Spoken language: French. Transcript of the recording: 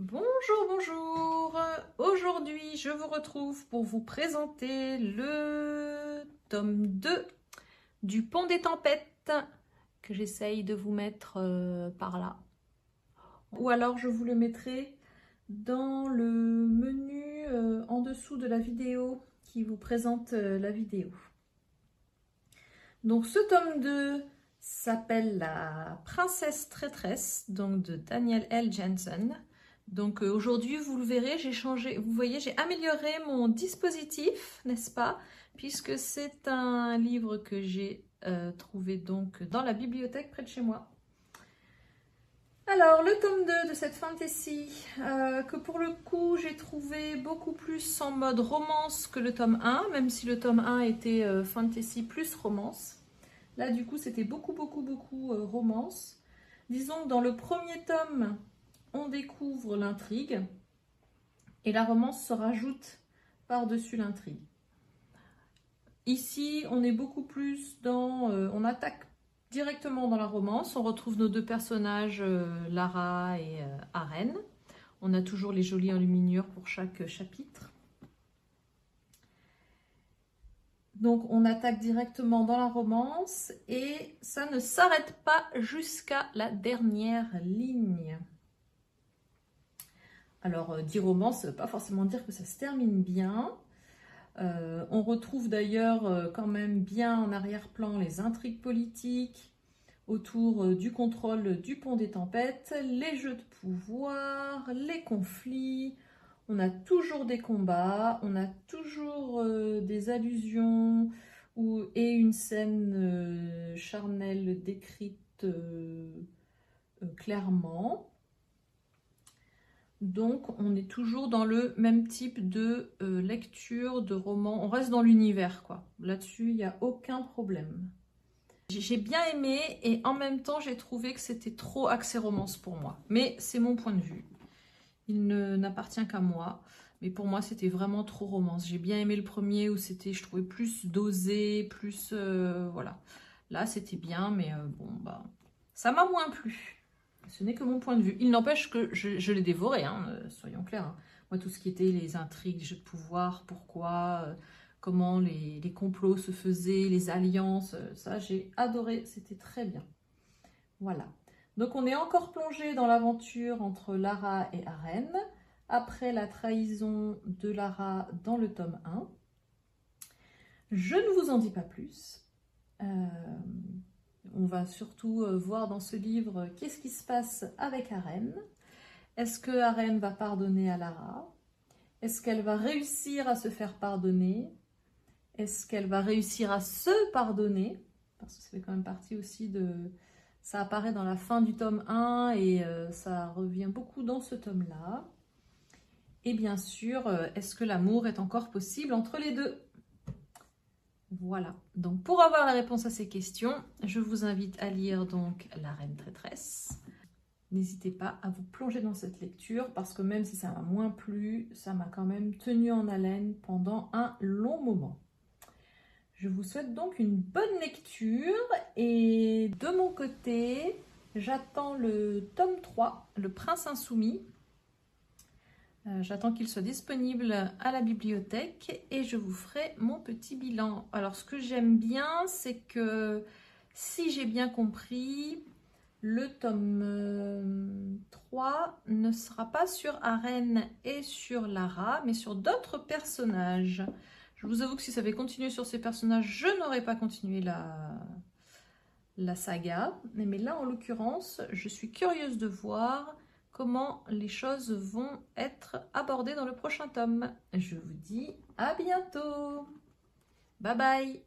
Bonjour, bonjour. Aujourd'hui, je vous retrouve pour vous présenter le tome 2 du Pont des Tempêtes que j'essaye de vous mettre par là. Ou alors, je vous le mettrai dans le menu en dessous de la vidéo qui vous présente la vidéo. Donc, ce tome 2 s'appelle La Princesse Traîtresse, donc de Daniel L. Jensen. Donc aujourd'hui, vous le verrez, j'ai changé, vous voyez, j'ai amélioré mon dispositif, n'est-ce pas? Puisque c'est un livre que j'ai trouvé donc dans la bibliothèque près de chez moi. Alors, le tome 2 de cette fantasy, que pour le coup, j'ai trouvé beaucoup plus en mode romance que le tome 1, même si le tome 1 était fantasy plus romance. Là, du coup, c'était beaucoup romance. Disons que dans le premier tome, on découvre l'intrigue et la romance se rajoute par-dessus l'intrigue. Ici, on est beaucoup plus dans... on attaque directement dans la romance. On retrouve nos deux personnages, Lara et Aren. On a toujours les jolies enluminures pour chaque chapitre. Donc, on attaque directement dans la romance et ça ne s'arrête pas jusqu'à la dernière ligne. Alors, dire romance, ça ne veut pas forcément dire que ça se termine bien. On retrouve d'ailleurs quand même bien en arrière-plan les intrigues politiques autour du contrôle du Pont des Tempêtes, les jeux de pouvoir, les conflits. On a toujours des combats, on a toujours des allusions et une scène charnelle décrite clairement. Donc, on est toujours dans le même type de lecture, de roman. On reste dans l'univers, quoi. Là-dessus, il n'y a aucun problème. J'ai bien aimé et en même temps, j'ai trouvé que c'était trop axé romance pour moi. Mais c'est mon point de vue. Il n'appartient qu'à moi. Mais pour moi, c'était vraiment trop romance. J'ai bien aimé le premier où c'était, je trouvais, plus dosé, plus... voilà. Là, c'était bien, mais bon, bah... ça m'a moins plu. Ce n'est que mon point de vue. Il n'empêche que je l'ai dévoré, hein, soyons clairs. Hein. Moi, tout ce qui était les intrigues, les jeux de pouvoir, pourquoi, comment les complots se faisaient, les alliances, ça, j'ai adoré. C'était très bien. Voilà. Donc, on est encore plongé dans l'aventure entre Lara et Aren, après la trahison de Lara dans le tome 1. Je ne vous en dis pas plus. On va surtout voir dans ce livre qu'est-ce qui se passe avec Aren. Est-ce que Aren va pardonner à Lara? Est-ce qu'elle va réussir à se faire pardonner? Est-ce qu'elle va réussir à se pardonner? Parce que ça fait quand même partie aussi de... Ça apparaît dans la fin du tome 1 et ça revient beaucoup dans ce tome-là. Et bien sûr, est-ce que l'amour est encore possible entre les deux? Voilà, donc pour avoir la réponse à ces questions, je vous invite à lire donc La Reine Traîtresse. N'hésitez pas à vous plonger dans cette lecture parce que même si ça m'a moins plu, ça m'a quand même tenu en haleine pendant un long moment. Je vous souhaite donc une bonne lecture et de mon côté, j'attends le tome 3, Le Prince Insoumis. J'attends qu'il soit disponible à la bibliothèque et je vous ferai mon petit bilan. Alors, ce que j'aime bien, c'est que, si j'ai bien compris, le tome 3 ne sera pas sur Aren et sur Lara, mais sur d'autres personnages. Je vous avoue que si ça avait continué sur ces personnages, je n'aurais pas continué la saga. Mais là, en l'occurrence, je suis curieuse de voir comment les choses vont être abordées dans le prochain tome. Je vous dis à bientôt. Bye bye.